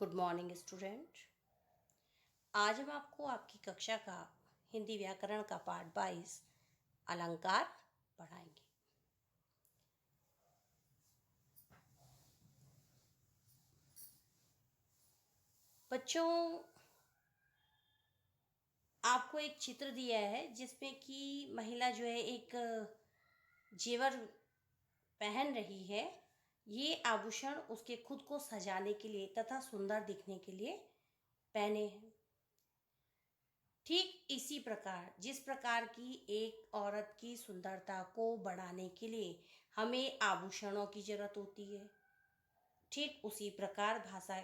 Good morning student. आज हम आपको आपकी कक्षा का हिंदी व्याकरण का पाठ 22 अलंकार पढ़ाएंगे। बच्चों, आपको एक चित्र दिया है जिसमें कि महिला जो है एक जेवर पहन रही है। ये आभूषण उसके खुद को सजाने के लिए तथा सुंदर दिखने के लिए पहने हैं। ठीक इसी प्रकार जिस प्रकार की एक औरत की सुंदरता को बढ़ाने के लिए हमें आभूषणों की जरूरत होती है, ठीक उसी प्रकार भाषा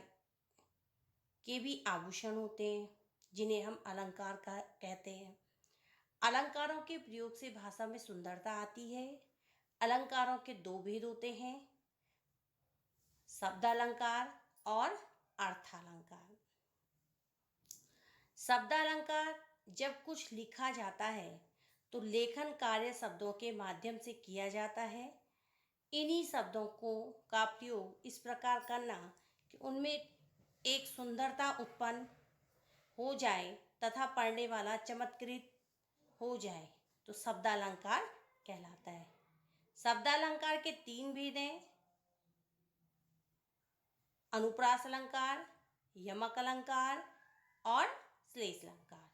के भी आभूषण होते हैं जिन्हें हम अलंकार का कहते हैं। अलंकारों के प्रयोग से भाषा में सुंदरता आती है। अलंकारों के दो भेद होते हैं, शब्द अलंकार और अर्थालंकार। शब्द अलंकार जब कुछ लिखा जाता है तो लेखन कार्य शब्दों के माध्यम से किया जाता है। इन्हीं शब्दों का प्रयोग इस प्रकार करना कि उनमें एक सुंदरता उत्पन्न हो जाए तथा पढ़ने वाला चमत्कृत हो जाए तो शब्दालंकार कहलाता है। शब्दालंकार के तीन भेद हैं, अनुप्रास अलंकार, यमक अलंकार और श्लेष अलंकार।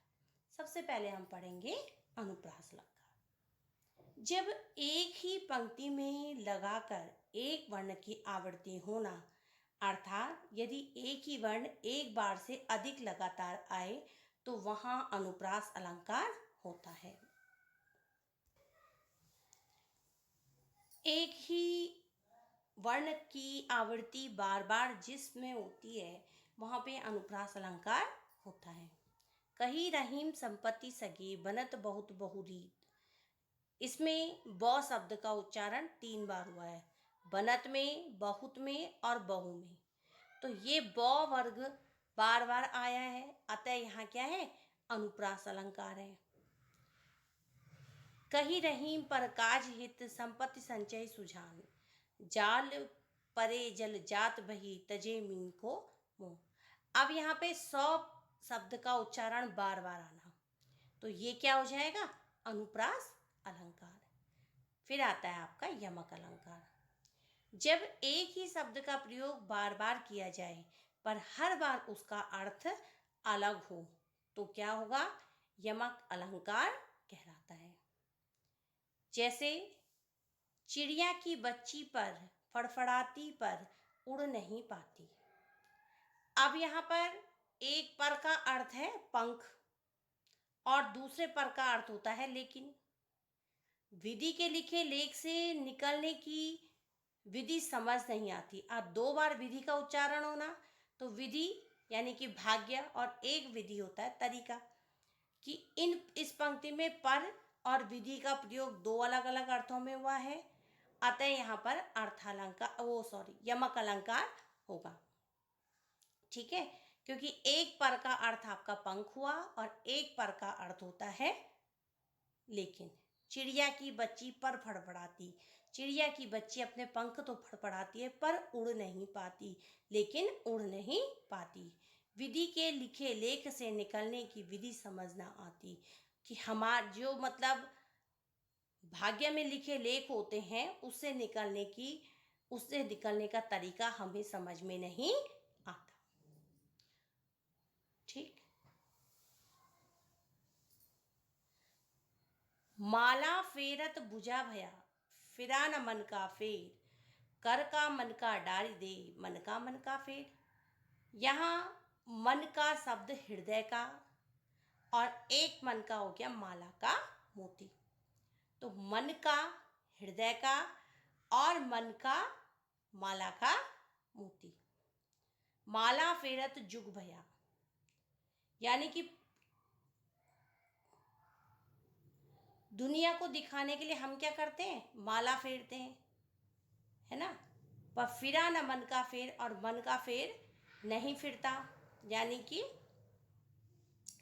सबसे पहले हम पढ़ेंगे अनुप्रास अलंकार। जब एक ही पंक्ति में लगाकर एक वर्ण की आवृत्ति होना, अर्थात यदि एक ही वर्ण एक बार से अधिक लगातार आए तो वहां अनुप्रास अलंकार होता है। एक ही वर्ण की आवृत्ति बार बार जिसमें होती है वहां पे अनुप्रास अलंकार होता है। कही रहीम संपत्ति सगे बनत बहुत बहुरीत, इसमें ब शब्द का उच्चारण 3 बार हुआ है, बनत में, बहुत में और बहु में। तो ये ब वर्ग बार बार आया है, अतः यहाँ क्या है, अनुप्रास अलंकार है। कही रहीम पर काज हित संपत्ति संचय सुझान, जाल परे जल जात बही तजे मीन को मोह। अब यहाँ पे 100 शब्द का उच्चारण बार बार आना, तो ये क्या हो जाएगा, अनुप्रास अलंकार। फिर आता है आपका यमक अलंकार। जब एक ही शब्द का प्रयोग बार बार किया जाए पर हर बार उसका अर्थ अलग हो तो क्या होगा, यमक अलंकार कहलाता है। जैसे चिड़िया की बच्ची पर फड़फड़ाती पर उड़ नहीं पाती। अब यहाँ पर एक पर का अर्थ है पंख और दूसरे पर का अर्थ होता है लेकिन। विधि के लिखे लेख से निकलने की विधि समझ नहीं आती। अब 2 बार विधि का उच्चारण होना, तो विधि यानी कि भाग्य और एक विधि होता है तरीका, कि इस पंक्ति में पर और विधि का प्रयोग 2 अलग अलग अर्थों में हुआ है, अतः यहाँ पर अर्थालंकार यमक अलंकार होगा। ठीक है, क्योंकि एक पर का अर्थ आपका पंख हुआ और एक पर का अर्थ होता है लेकिन। चिड़िया की बच्ची पर फड़फड़ाती, चिड़िया की बच्ची अपने पंख तो फड़फड़ाती है पर उड़ नहीं पाती, लेकिन उड़ नहीं पाती। विधि के लिखे लेख से निकलने की विधि समझ ना आती, कि हमार जो मतलब भाग्य में लिखे लेख होते हैं उससे निकलने का तरीका हमें समझ में नहीं आता। ठीक, माला फेरत बुझा भया फिरा न मन का फेर, कर का मन का डारी दे मन का फेर। यहाँ मन का शब्द हृदय का और एक मन का हो गया माला का मोती। तो मन का हृदय का और मन का माला का मोती। माला फेरत जुग भया, यानी कि दुनिया को दिखाने के लिए हम क्या करते हैं, माला फेरते हैं, है ना। पर फिरा न मन का फेर, और मन का फेर नहीं फिरता, यानी कि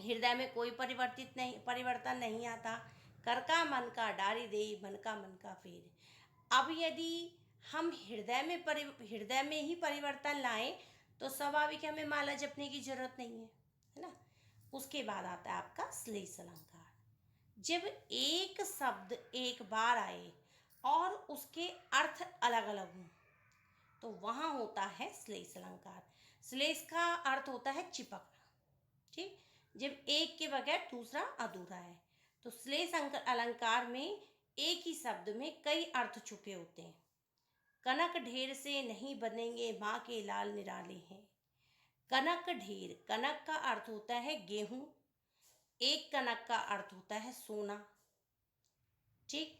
हृदय में कोई परिवर्तन नहीं आता। कर का मन का डारी दे मन का फेर। अब यदि हम हृदय में ही परिवर्तन लाएं तो स्वाभाविक है हमें माला जपने की जरूरत नहीं है ना। उसके बाद आता है आपका श्लेष अलंकार। जब एक शब्द एक बार आए और उसके अर्थ अलग अलग हों तो वहां होता है श्लेष अलंकार। श्लेष का अर्थ होता है चिपकना, ठीक। जब एक के बगैर दूसरा अधूरा है तो श्लेष अलंकार में एक ही शब्द में कई अर्थ छुपे होते हैं। कनक ढेर से नहीं बनेंगे माँ के लाल निराले हैं। कनक ढेर, कनक का अर्थ होता है गेहूं, एक कनक का अर्थ होता है सोना, ठीक।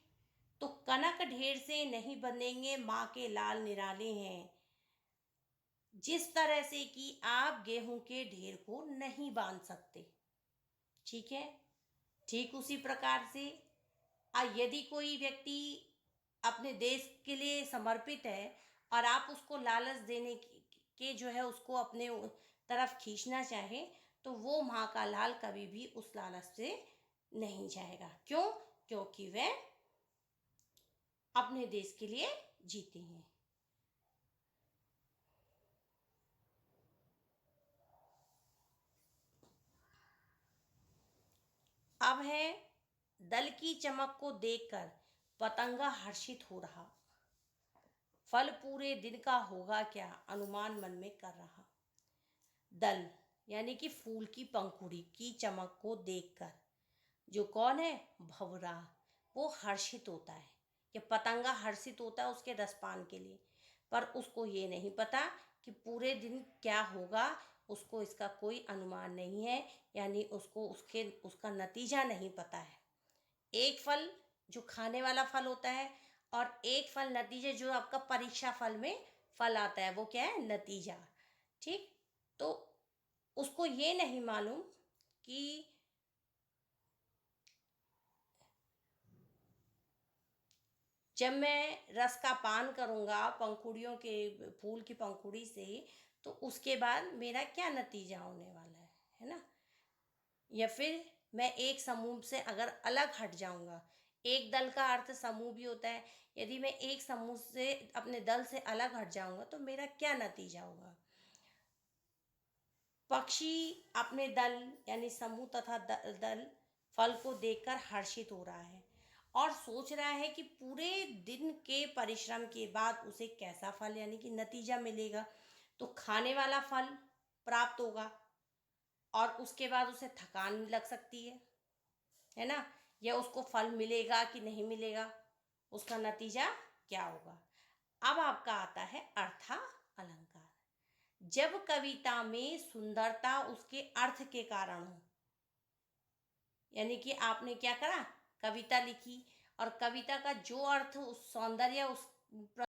तो कनक ढेर से नहीं बनेंगे माँ के लाल निराले हैं, जिस तरह से कि आप गेहूं के ढेर को नहीं बांध सकते, ठीक है। ठीक उसी प्रकार से यदि कोई व्यक्ति अपने देश के लिए समर्पित है और आप उसको लालच देने के जो है उसको अपने तरफ खींचना चाहे तो वो माँ का लाल कभी भी उस लालच से नहीं जाएगा। क्यों? क्योंकि वह अपने देश के लिए जीते हैं। अब है दल की चमक को देखकर पतंगा हर्षित हो रहा, फल पूरे दिन का होगा क्या अनुमान मन में कर रहा। दल यानी कि फूल की पंखुड़ी की चमक को देखकर जो कौन है, भंवरा, वो हर्षित होता है। ये पतंगा हर्षित होता है उसके रसपान के लिए, पर उसको ये नहीं पता कि पूरे दिन क्या होगा, उसको इसका कोई अनुमान नहीं है, यानी उसको उसका नतीजा नहीं पता है। एक फल जो खाने वाला फल होता है और एक फल नतीजे जो आपका परीक्षा फल में फल आता है वो क्या है, नतीजा, ठीक। तो उसको ये नहीं मालूम कि जब मैं रस का पान करूँगा पंखुड़ियों के, फूल की पंखुड़ी से, तो उसके बाद मेरा क्या नतीजा होने वाला है ना। या फिर मैं एक समूह से अगर अलग हट जाऊंगा, एक दल का अर्थ समूह भी होता है, यदि मैं एक समूह से अपने दल से अलग हट जाऊंगा तो मेरा क्या नतीजा होगा। पक्षी अपने दल यानी समूह तथा दल फल को देखकर हर्षित हो रहा है और सोच रहा है कि पूरे दिन के परिश्रम के बाद उसे कैसा फल यानी कि नतीजा मिलेगा। तो खाने वाला फल प्राप्त होगा और उसके बाद उसे थकान लग सकती है ना। या उसको फल मिलेगा कि नहीं मिलेगा, उसका नतीजा क्या होगा। अब आपका आता है अर्था अलंकार। जब कविता में सुंदरता उसके अर्थ के कारण हो, यानी कि आपने क्या करा, कविता लिखी और कविता का जो अर्थ उस सौंदर्य उस